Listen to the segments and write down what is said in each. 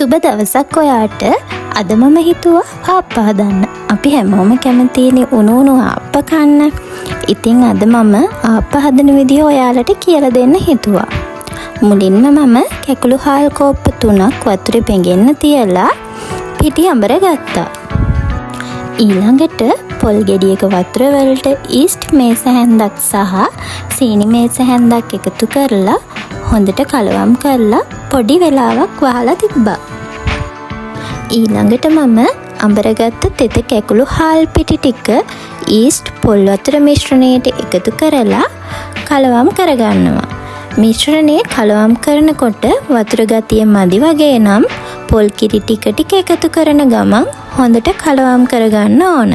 සුබ දවසක් ඔයාට. අද මම හිතුවා ආප්ප හදන්න. අපි හැමෝම කැමතිනේ උණු ආප්ප කන්න. ඉතින් අද මම ආප්ප හදන විදිය ඔයාලට කියලා දෙන්න හිතුවා. මුලින්ම මම කැකුළු හාල් කෝප්ප 3ක් වතුරේ පෙඟෙන්න තියලා පිටි අඹර ගත්තා. ඊළඟට පොල් ගෙඩියක වතුර වලට ඊස්ට් මේස හැන්දක් සහ සීනි මේස හැන්දක් එකතු කරලා හොඳට කලවම් කරලා පොඩි වෙලාවක් වහලා තිබ්බා. ඊළඟට මම අඹරගත්ත තෙත කැකුළු හාල් පිටි ටික ඊස්ට් පොල් වතුර මිශ්‍රණයට එකතු කරලා කලවම් කරගන්නවා. මිශ්‍රණය කලවම් කරනකොට වතුර ගතිය මදි වගේ නම් පොල් කිරි ටික එකතු කරන ගමන් හොඳට කලවම් කරගන්න ඕන.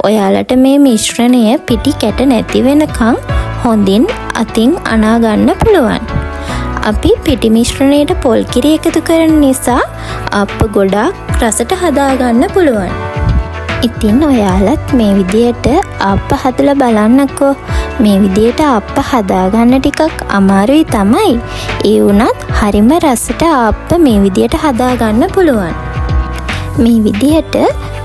ඔයාලට මේ මිශ්‍රණය පිටි කැට නැති වෙනකන් හොඳින් අතින් අනා ගන්න පුළුවන්. අපි පිටි මිශ්‍රණයට පොල් කිරි එකතු කරන නිසා ආප්ප ගොඩාක් රසට හදාගන්න පුළුවන්. ඉතින් ඔයාලත් මේ විදියට ආප්ප හදලා බලන්නකෝ. මේ විදියට ආප්ප හදාගන්න ටිකක් අමාරුයි තමයි. ඒ වුණත් හරිම රසට ආප්ප මේ විදියට හදාගන්න පුළුවන්. මේ විදියට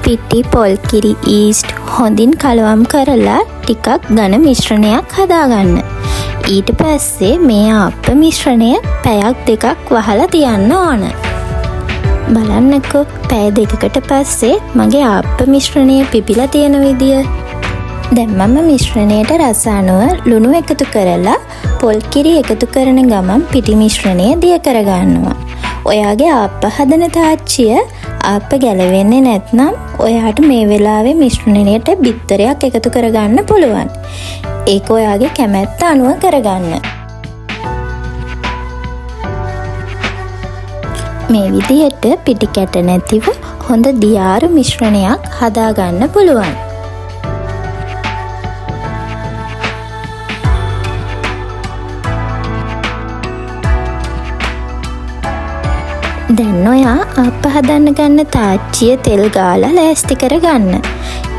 පිටි පොල් කිරි ඊස්ට් හොඳින් කලවම් කරලා ටිකක් ඝන මිශ්‍රණයක් හදාගන්න. ඊට පස්සේ මේ ආප්ප මිශ්‍රණය පැයක් දෙකක් වහලා තියන්න ඕන. බලන්නකෝ පැය දෙකකට පස්සේ මගේ ආප්ප මිශ්‍රණය පිපිලා තියෙන විදිය. දැන් මම මිශ්‍රණයට රස අනුව ලුණු එකතු කරලා පොල් කිරි එකතු කරන ගමන් පිටි මිශ්‍රණය දිය කරගන්නවා. ඔයාගේ ආප්ප හදන තාච්චිය ආප්ප ගැලවෙන්නේ නැත්නම් ඔයාට මේ වෙලාවේ මිශ්‍රණයට බිත්තරයක් එකතු කරගන්න පුළුවන්. ඒක ඔයාගේ කැමැත්ත අනුව කරගන්න. මේ විදිහට පිටි කැට නැතිව හොඳ දියාරු මිශ්‍රණයක් හදාගන්න පුළුවන්. දැන් ඔයා ආප්ප හදන්න ගන්න තාච්චිය තෙල් ගාලා ලෑස්ති කරගන්න.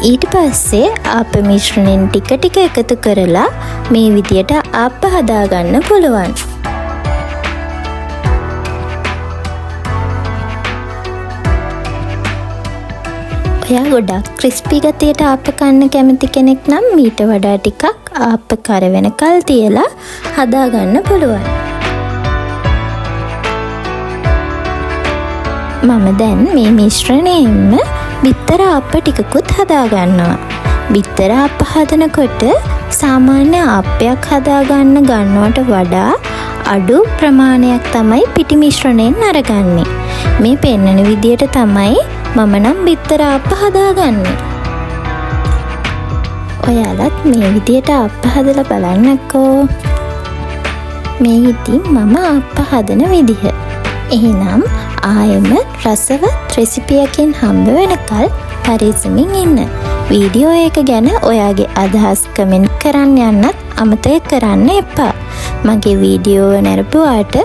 ඊට පස්සේ ආප්ප මිශ්‍රණයෙන් ටික එකතු කරලා මේ විදියට ආප්ප හදාගන්න පුළුවන්. ඔයා ගොඩක් ක්‍රිස්පි ගතියට ආප්ප කන්න කැමති කෙනෙක් නම් මීට වඩා ටිකක් ආප්ප කර වෙනකල් තියලා හදාගන්න පුළුවන්. මම දැන් මේ මිශ්‍රණයෙන්ම බිත්තර ආප්ප ටිකකුත් හදාගන්නවා. බිත්තර ආප්ප හදනකොට සාමාන්‍ය ආප්පයක් හදාගන්න ගන්නවට වඩා අඩු ප්‍රමාණයක් තමයි පිටි මිශ්‍රණයෙන් අරගන්නේ. මේ පෙන්නන විදියට තමයි මම නම් බිත්තර ආප්ප හදාගන්නේ. ඔයාලත් මේ විදියට ආප්ප හදලා බලන්නකෝ. මේ ඉතින් මම ආප්ප හදන විදිහ. එහෙනම් ආයෙම රසවත් රෙසිපියකින් හම්බ වෙනකල් පරිස්සමින් ඉන්න. වීඩියෝ එක ගැන ඔයාගේ අදහස් කමෙන්ට් කරන්න යන්නත් අමතක කරන්න එපා. මගේ වීඩියෝ නරඹුවාට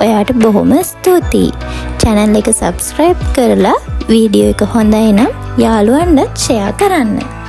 ඔයාට බොහොම ස්තුතියි. channel එක subscribe කරලා වීඩියෝ එක හොඳයි නම් යාළුවන්ට share කරන්න.